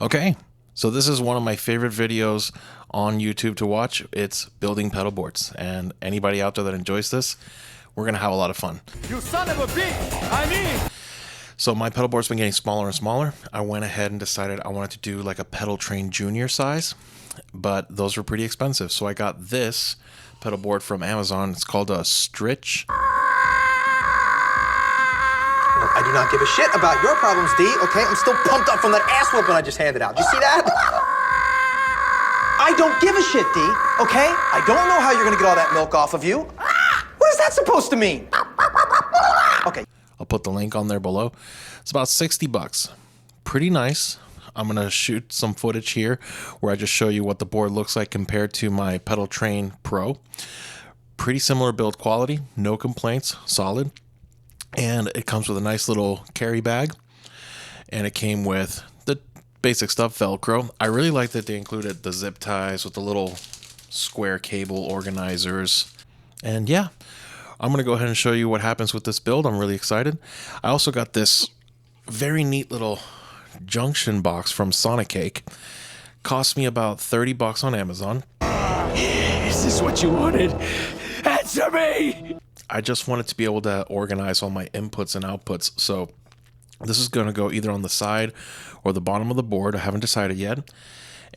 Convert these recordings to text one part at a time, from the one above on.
Okay, so this is one of my favorite videos on YouTube to watch. It's building pedal boards, and anybody out there that enjoys this, we're gonna have a lot of fun. You son of a bitch! I mean! So my pedal board's been getting smaller and smaller. I went ahead and decided I wanted to do like a Pedaltrain Junior size, but those were pretty expensive. So I got this pedal board from Amazon. It's called a Stritch. I do not give a shit about your problems, D, okay? I'm still pumped up from that ass whooping I just handed out. Did you see that? I don't give a shit, D, okay? I don't know how you're gonna get all that milk off of you. What is that supposed to mean? Okay. I'll put the link on there below. It's about 60 bucks. Pretty nice. I'm gonna shoot some footage here where I just show you what the board looks like compared to my Pedaltrain Pro. Pretty similar build quality, no complaints, solid. And it comes with a nice little carry bag, and it came with the basic stuff, Velcro. I really like that they included the zip ties with the little square cable organizers. And yeah, I'm gonna go ahead and show you what happens with this build. I'm really excited. I also got this very neat little junction box from Sonic Cake. Cost me about 30 bucks on Amazon. Is this what you wanted? Answer me! I just wanted to be able to organize all my inputs and outputs. So this is going to go either on the side or the bottom of the board. I haven't decided yet.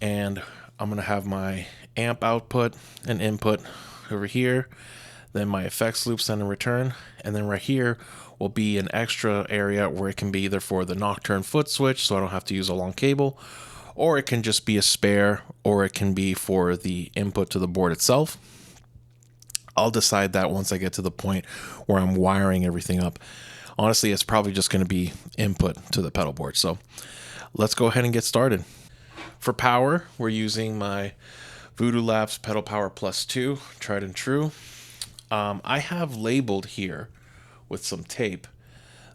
And I'm going to have my amp output and input over here. Then my effects loop, send and return. And then right here will be an extra area where it can be either for the nocturne foot switch, so I don't have to use a long cable, or it can just be a spare, or it can be for the input to the board itself. I'll decide that once I get to the point where I'm wiring everything up. Honestly, it's probably just going to be input to the pedal board. So let's go ahead and get started. For power, we're using my Voodoo Labs Pedal Power Plus 2, tried and true. I have labeled here with some tape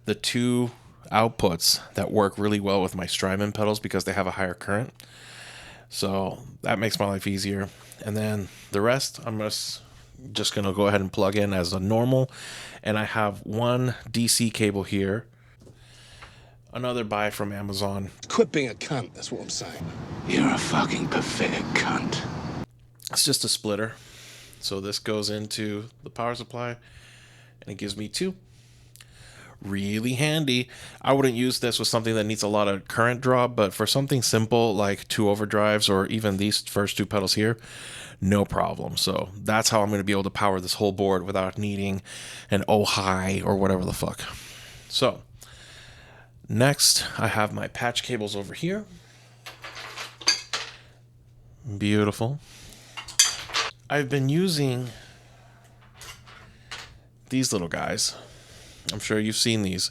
the two outputs that work really well with my Strymon pedals because they have a higher current. So that makes my life easier. And then the rest, I'm just gonna go ahead and plug in as a normal. And I have one DC cable here, another buy from Amazon. Quit being a cunt, that's what I'm saying. You're a fucking pathetic cunt. It's just a splitter. So this goes into the power supply and it gives me two. Really handy. I wouldn't use this with something that needs a lot of current draw, but for something simple like two overdrives or even these first two pedals here, no problem. So that's how I'm going to be able to power this whole board without needing an oh-hi or whatever the fuck. So next I have my patch cables over here. Beautiful. I've been using these little guys. I'm sure you've seen these.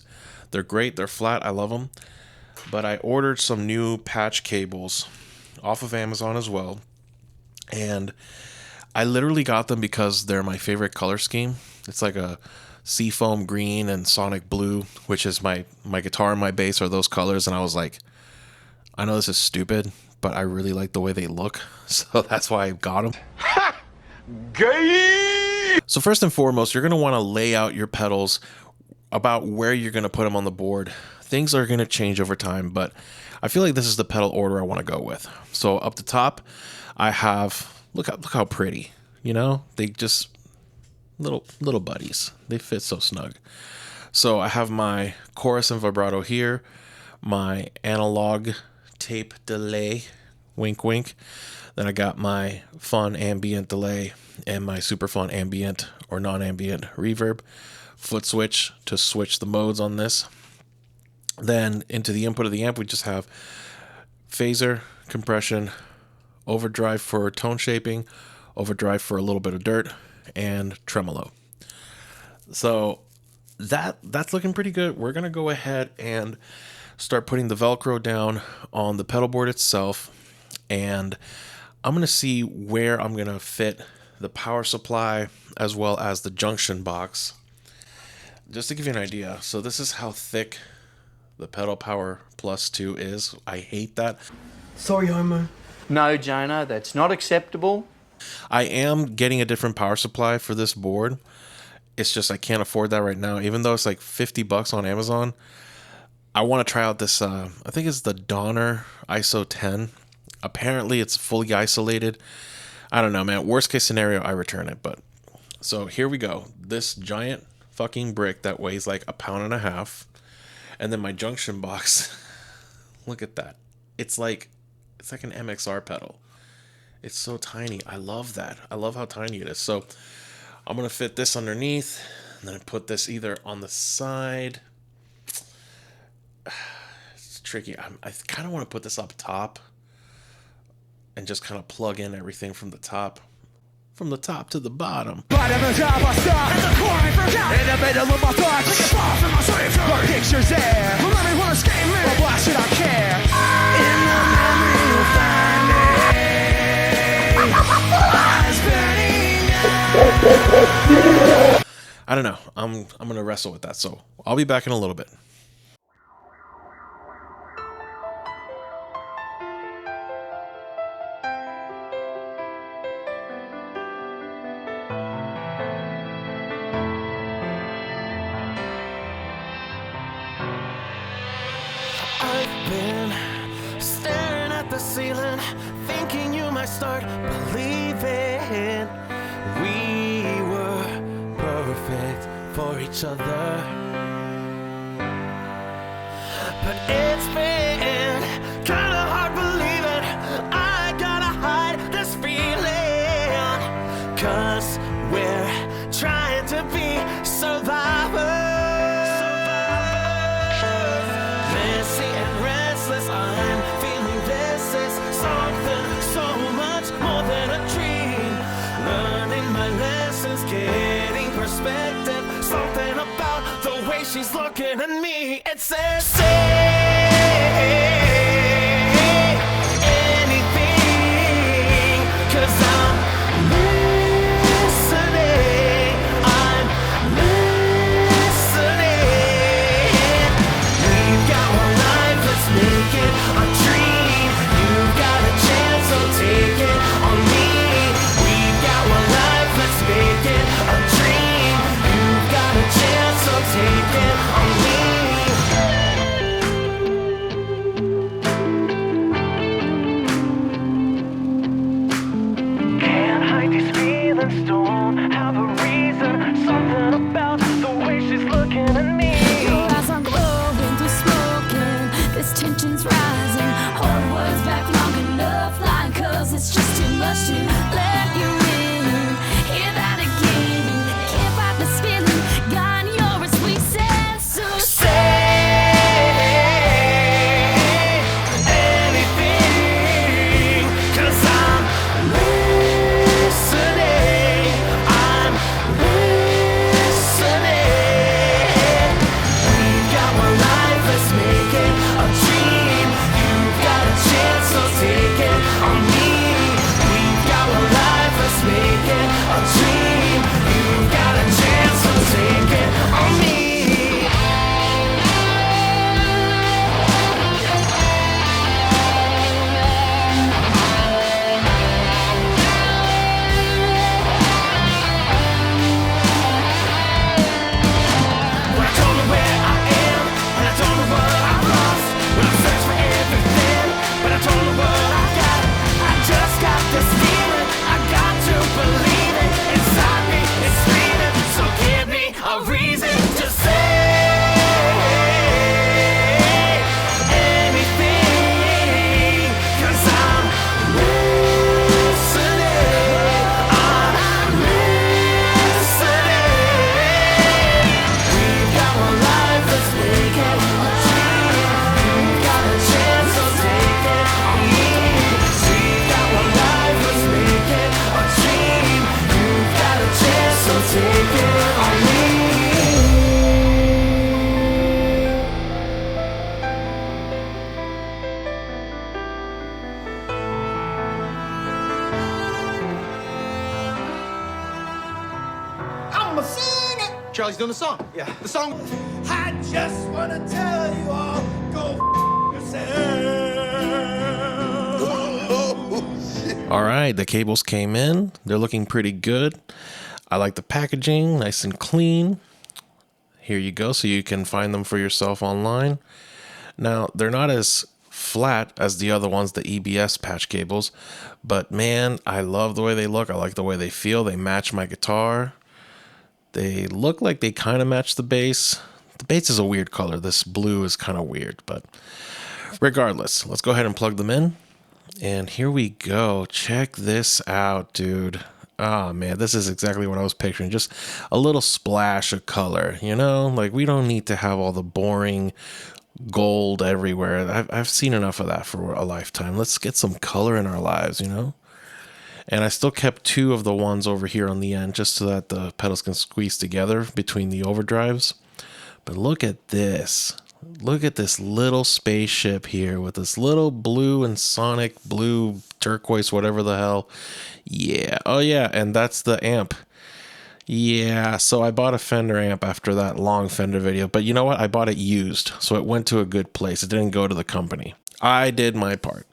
They're great. They're flat. I love them. But I ordered some new patch cables off of Amazon as well. And I literally got them because they're my favorite color scheme. It's like a seafoam green and sonic blue, which is my guitar and my bass are those colors. And I was like, I know this is stupid, but I really like the way they look. So that's why I got them. Gay! So first and foremost, you're going to want to lay out your pedals about where you're going to put them on the board. Things are going to change over time, but I feel like this is the pedal order I want to go with. So up the top, I have, look how pretty, you know, they just little buddies. They fit so snug. So I have my chorus and vibrato here, my analog tape delay, wink wink. Then I got my fun ambient delay and my super fun ambient or non-ambient reverb. Foot switch to switch the modes on this. Then into the input of the amp, we just have phaser, compression, overdrive for tone shaping, overdrive for a little bit of dirt, and tremolo. So that's looking pretty good. We're gonna go ahead and start putting the Velcro down on the pedal board itself, and I'm gonna see where I'm gonna fit the power supply as well as the junction box. Just to give you an idea, so this is how thick the Pedal Power Plus 2 is. I hate that. Sorry, Homo. No, Jonah, that's not acceptable. I am getting a different power supply for this board. It's just I can't afford that right now. Even though it's like 50 bucks on Amazon, I want to try out this, I think it's the Donner ISO 10. Apparently it's fully isolated. I don't know, man. Worst case scenario, I return it. But so here we go. This giant fucking brick that weighs like 1.5 pounds. And then my junction box. Look at that. It's like an MXR pedal. It's so tiny. I love that. I love how tiny it is. So I'm going to fit this underneath. And then I put this either on the side. It's tricky. I kind of want to put this up top. And just kind of plug in everything from the top. From the top to the bottom. Pictures there. Let me wanna skate me. But why should I care? In the memory you'll find me. Eyes burning out. I don't know. I'm gonna wrestle with that. So I'll be back in a little bit. I've been staring at the ceiling, thinking you might start believing we were perfect for each other. But it's been kinda hard believing I gotta hide this feeling, 'cause we're trying to be survivors. I'm feeling this is something so much more than a dream. Learning my lessons, getting perspective. Something about the way she's looking at me. It says, say anything, 'cause I'm listening. I'm listening. We've got one life, let's make it a dream. You've got a chance, so take it on me. We've got one life, let's make it a dream. You've got a chance, so take it on me. Can't hide these feelings, don't have a reason. Something about the way she's looking at me. Your eyes are glowing through smoking. This tension's rising. Hold words back long enough, lying, 'cause it's just too much to let you in. Hear that again. Can't fight this feeling. Gone, you're a sweet sense. So Say anything, 'cause I'm listening. I'm listening. We've got one life, let's make it a dream. You've got a chance, so take it on me. We've got one life, let's make it a dream. You've got a chance, so take it on me. When I don't know where I am, and I don't know what I've lost. When I search for everything, but I don't know what I got. I just got this feeling, I got to believe it. Inside me, it's screaming, so give me a reason to say anything, 'cause I'm listening. I'm listening. We've got one life, let's make it a dream. You've got a chance, so take it on me. We've got one life, let's make it a dream. You've got a chance, so take it on me. I'ma sing it. Charlie's doing the song. Yeah, the song. I just wanna tell you all, go yourself. All right, the cables came in. They're looking pretty good. I like the packaging, nice and clean. Here you go, so you can find them for yourself online. Now, they're not as flat as the other ones, the EBS patch cables, but man, I love the way they look. I like the way they feel. They match my guitar. They look like they kind of match the bass. The bass is a weird color. This blue is kind of weird, but regardless, let's go ahead and plug them in. And here we go. Check this out, dude. Oh man, this is exactly what I was picturing. Just a little splash of color, you know? Like, we don't need to have all the boring gold everywhere. I've seen enough of that for a lifetime. Let's get some color in our lives, you know? And I still kept two of the ones over here on the end just so that the pedals can squeeze together between the overdrives. But look at this. Look at this little spaceship here with this little blue and sonic blue turquoise, whatever the hell. Yeah. Oh yeah. And that's the amp. Yeah. So I bought a Fender amp after that long Fender video, but you know what? I bought it used. So it went to a good place. It didn't go to the company. I did my part.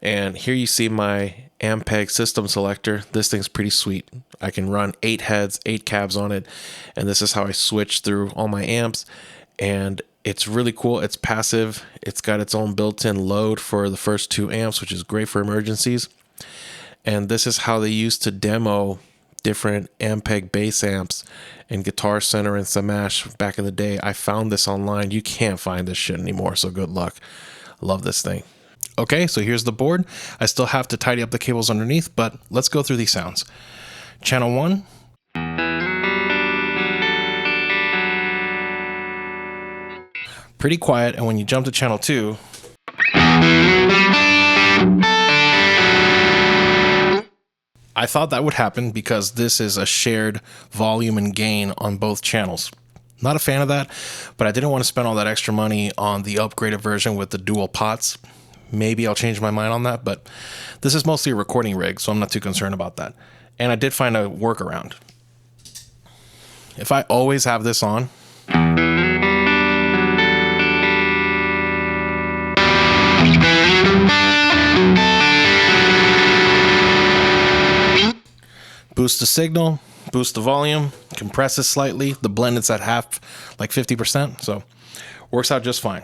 And here you see my Ampeg system selector. This thing's pretty sweet. I can run 8 heads, 8 cabs on it. And this is how I switch through all my amps. And it's really cool. It's passive. It's got its own built-in load for the first 2 amps, which is great for emergencies. And this is how they used to demo different Ampeg bass amps in Guitar Center and Smash back in the day. I found this online. You can't find this shit anymore, so good luck. Love this thing. Okay, so here's the board. I still have to tidy up the cables underneath, but let's go through these sounds. Channel 1. Pretty quiet, and when you jump to channel 2, I thought that would happen because this is a shared volume and gain on both channels. Not a fan of that, but I didn't want to spend all that extra money on the upgraded version with the dual pots. Maybe I'll change my mind on that, but this is mostly a recording rig, so I'm not too concerned about that. And I did find a workaround. If I always have this on, boost the signal, boost the volume, compress it slightly. The blend is at half, like 50%, so works out just fine.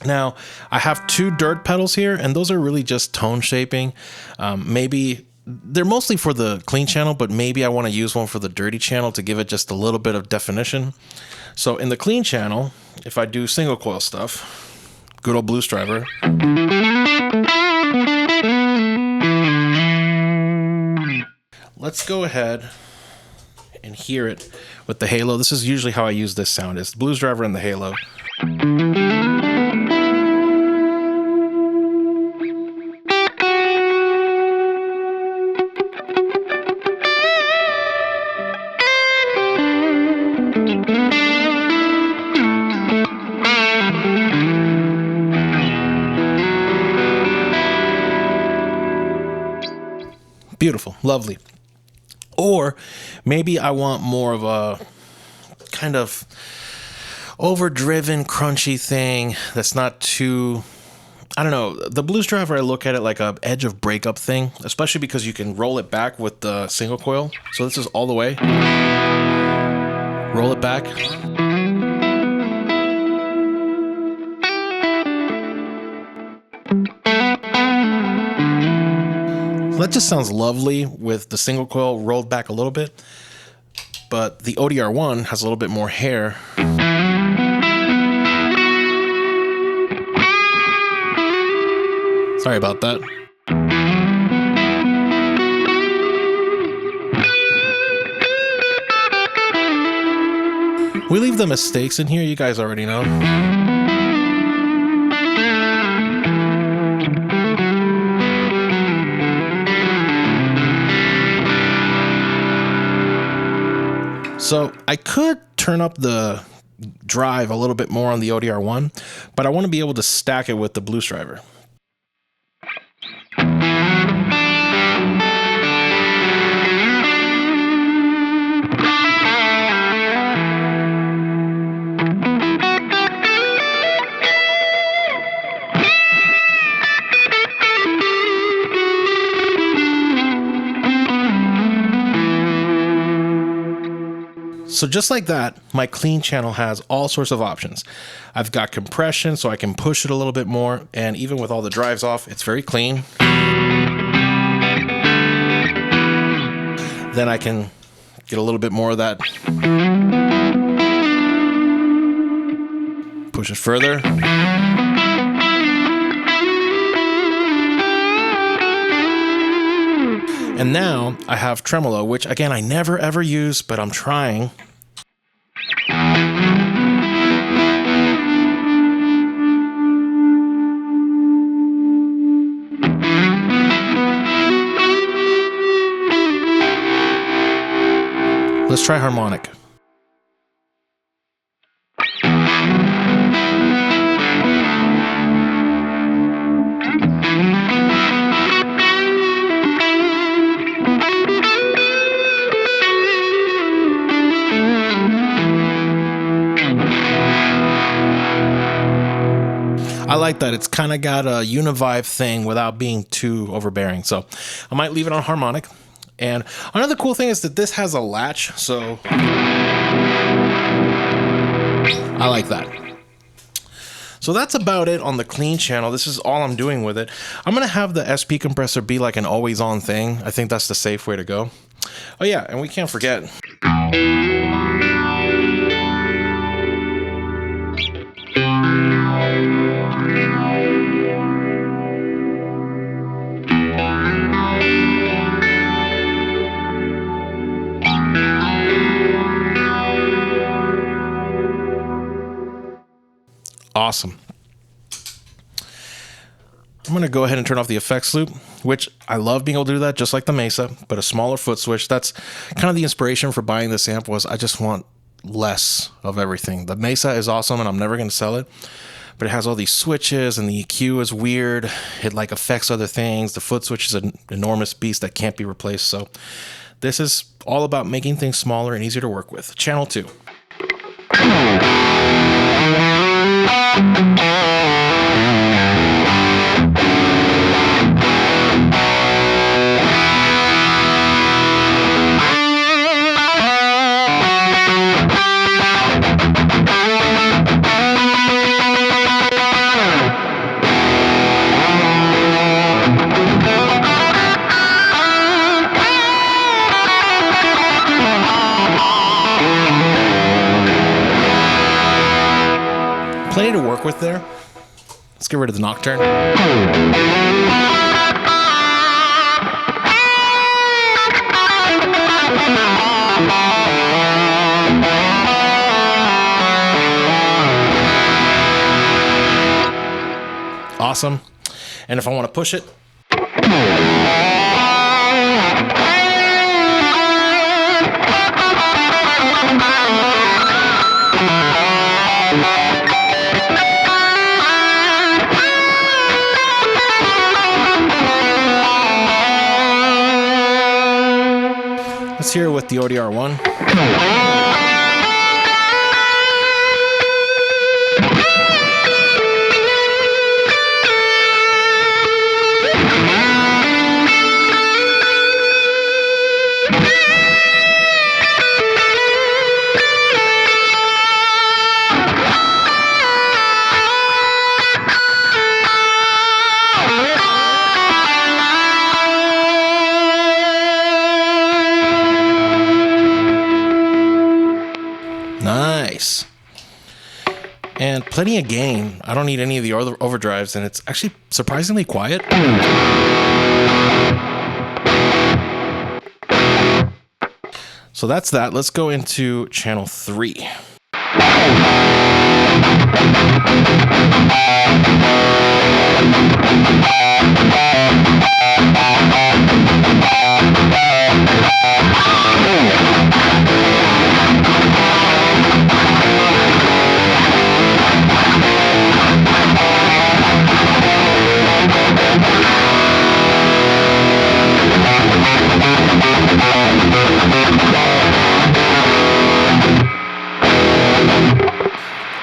Now, I have 2 dirt pedals here, and those are really just tone shaping. Maybe they're mostly for the clean channel, but maybe I want to use one for the dirty channel to give it just a little bit of definition. So in the clean channel, if I do single coil stuff, good old blues driver. Let's go ahead and hear it with the halo. This is usually how I use this sound, is blues driver and the halo. Beautiful, lovely. Or maybe I want more of a kind of overdriven, crunchy thing that's not too, I don't know. The blues driver, I look at it like a edge of breakup thing, especially because you can roll it back with the single coil. So this is all the way. Roll it back. That just sounds lovely with the single coil rolled back a little bit, but the ODR1 has a little bit more hair. Sorry about that. We leave the mistakes in here, you guys already know. So I could turn up the drive a little bit more on the ODR1, but I want to be able to stack it with the blues driver. So just like that, my clean channel has all sorts of options. I've got compression, so I can push it a little bit more, and even with all the drives off, it's very clean. Then I can get a little bit more of that. Push it further. And now I have tremolo, which again, I never ever use, but I'm trying. Let's try harmonic. I like that. It's kind of got a univibe thing without being too overbearing. So I might leave it on harmonic. And another cool thing is that this has a latch. So I like that. So that's about it on the clean channel. This is all I'm doing with it. I'm going to have the SP compressor be like an always on thing. I think that's the safe way to go. Oh yeah, and we can't forget. Awesome. I'm going to go ahead and turn off the effects loop, which I love being able to do that just like the Mesa, but a smaller foot switch. That's kind of the inspiration for buying this amp was I just want less of everything. The Mesa is awesome and I'm never going to sell it, but it has all these switches and the EQ is weird. It like affects other things. The foot switch is an enormous beast that can't be replaced. So this is all about making things smaller and easier to work with. Channel 2. Plenty to work with there. Let's get rid of the nocturne. Awesome. And if I want to push it, let's hear it with the ODR1. Nice. And plenty of gain. I don't need any of the overdrives, and it's actually surprisingly quiet. So that's that. Let's go into channel 3.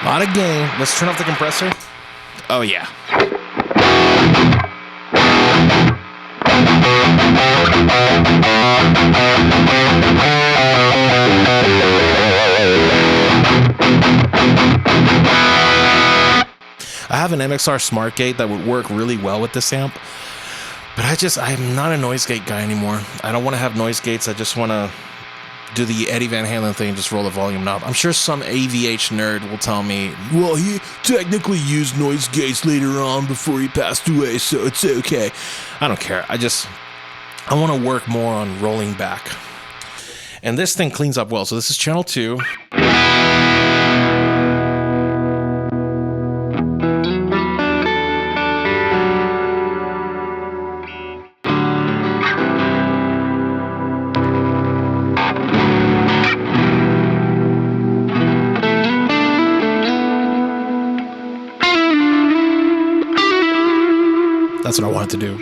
Lot of gain. Let's turn off the compressor. Oh yeah. I have an MXR Smart Gate that would work really well with this amp, but I'm not a noise gate guy anymore. I don't want to have noise gates. I just want to do the Eddie Van Halen thing and just roll the volume knob. I'm sure some AVH nerd will tell me, well, he technically used noise gates later on before he passed away, so it's okay. I don't care. I want to work more on rolling back. And this thing cleans up well. So this is channel 2. That's what I wanted to do.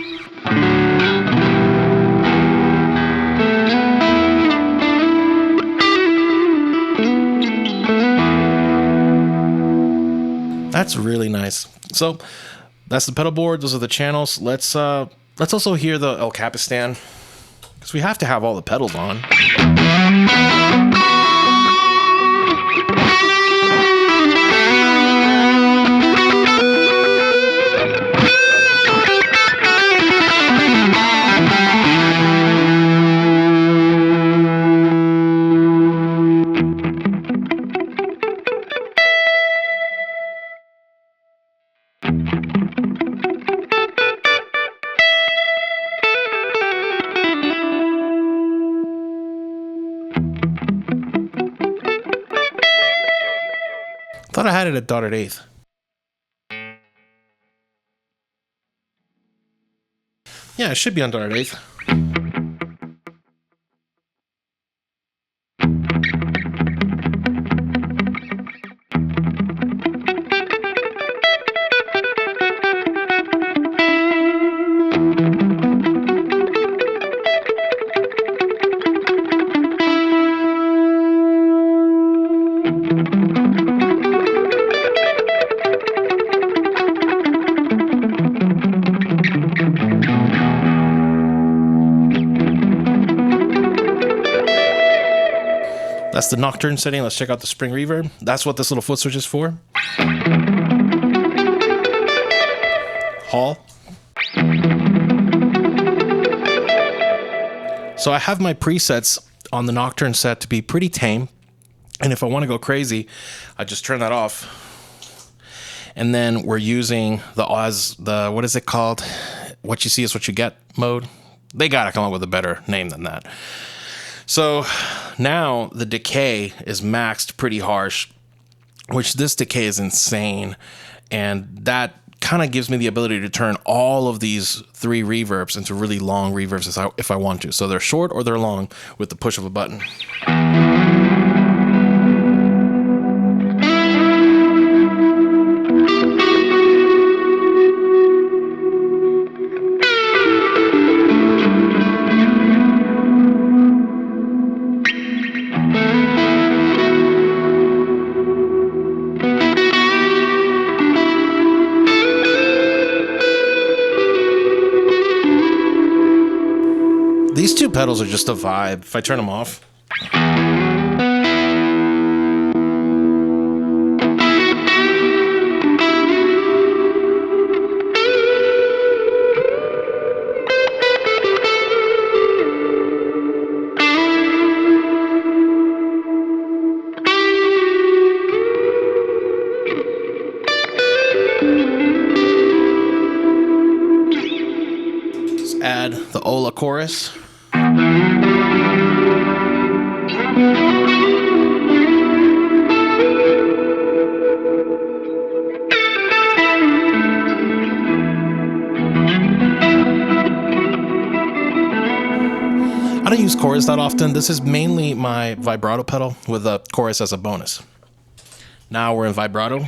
That's really nice. So that's the pedal board. Those are the channels. Let's also hear the El Capistan, because we have to have all the pedals on. Thought I had it at dotted eighth. Yeah, it should be on dotted eighth. That's the nocturne setting. Let's check out the spring reverb. That's what this little foot switch is for. Hall. So I have my presets on the nocturne set to be pretty tame. And if I want to go crazy, I just turn that off. And then we're using the what is it called? What you see is what you get mode. They got to come up with a better name than that. So now the decay is maxed pretty harsh, which this decay is insane. And that kind of gives me the ability to turn all of these 3 reverbs into really long reverbs if I want to. So they're short or they're long with the push of a button. These 2 pedals are just a vibe. If I turn them off. Just add the Ola chorus. I don't use chorus that often. This is mainly my vibrato pedal with a chorus as a bonus. Now we're in vibrato.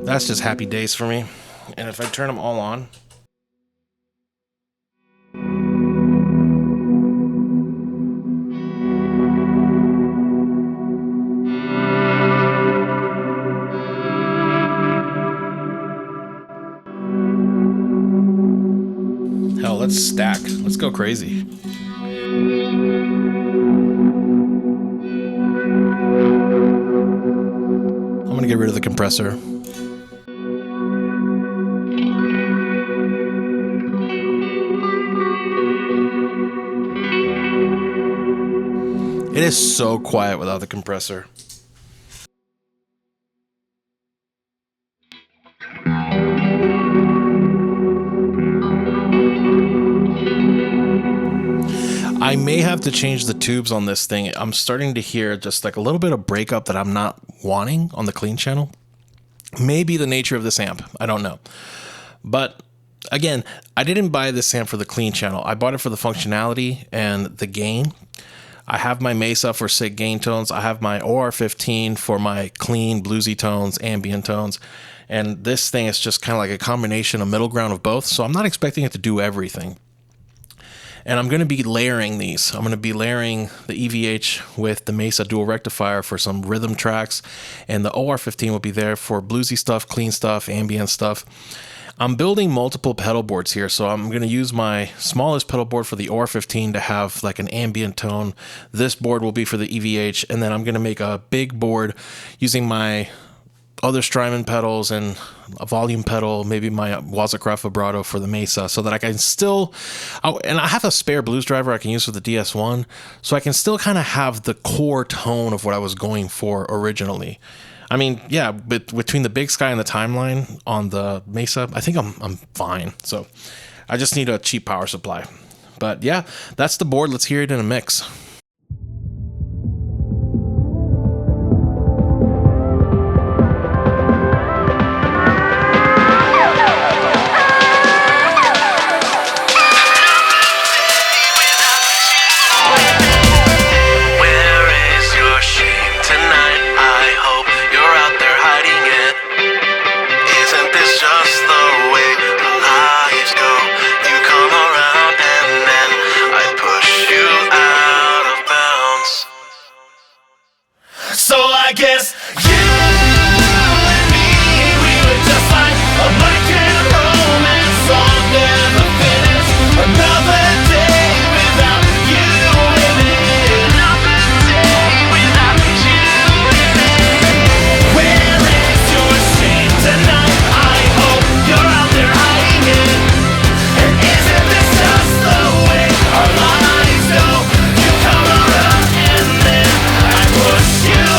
That's just happy days for me. And if I turn them all on, stack. Let's go crazy. I'm gonna get rid of the compressor. It is so quiet without the compressor. I may have to change the tubes on this thing. I'm starting to hear just like a little bit of breakup that I'm not wanting on the clean channel. Maybe the nature of this amp. I don't know. But again, I didn't buy this amp for the clean channel. I bought it for the functionality and the gain. I have my Mesa for sick gain tones. I have my OR15 for my clean bluesy tones, ambient tones. And this thing is just kind of like a combination, a middle ground of both. So I'm not expecting it to do everything. And I'm going to be layering these. I'm going to be layering the EVH with the Mesa dual rectifier for some rhythm tracks. And the OR15 will be there for bluesy stuff, clean stuff, ambient stuff. I'm building multiple pedal boards here, so I'm going to use my smallest pedal board for the OR15 to have like an ambient tone. This board will be for the EVH, and then I'm going to make a big board using my other Strymon pedals and a volume pedal, maybe my Wazacraft vibrato for the Mesa, so that I can still, and I have a spare blues driver I can use for the DS1, so I can still kind of have the core tone of what I was going for originally. I mean, yeah, but between the Big Sky and the Timeline on the Mesa, I think I'm fine. So I just need a cheap power supply. But yeah, that's the board. Let's hear it in a mix. So I guess you and me, we were just like a black and romance song never finished. Another day without you in it. Another day without you in it. Where is your shame tonight? I hope you're out there hiding it. And isn't this just the way our lives go? You come around and then I push you.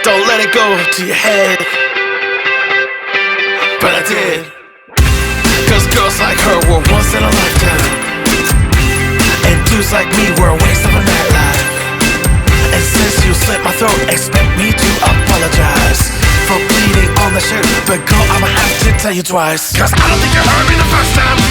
Don't let it go to your head. But I did. Cause girls like her were once in a lifetime, and dudes like me were a waste of a nightlife. And since you slit my throat, expect me to apologize for bleeding on the shirt. But girl, I'ma have to tell you twice. Cause I don't think you heard me the first time.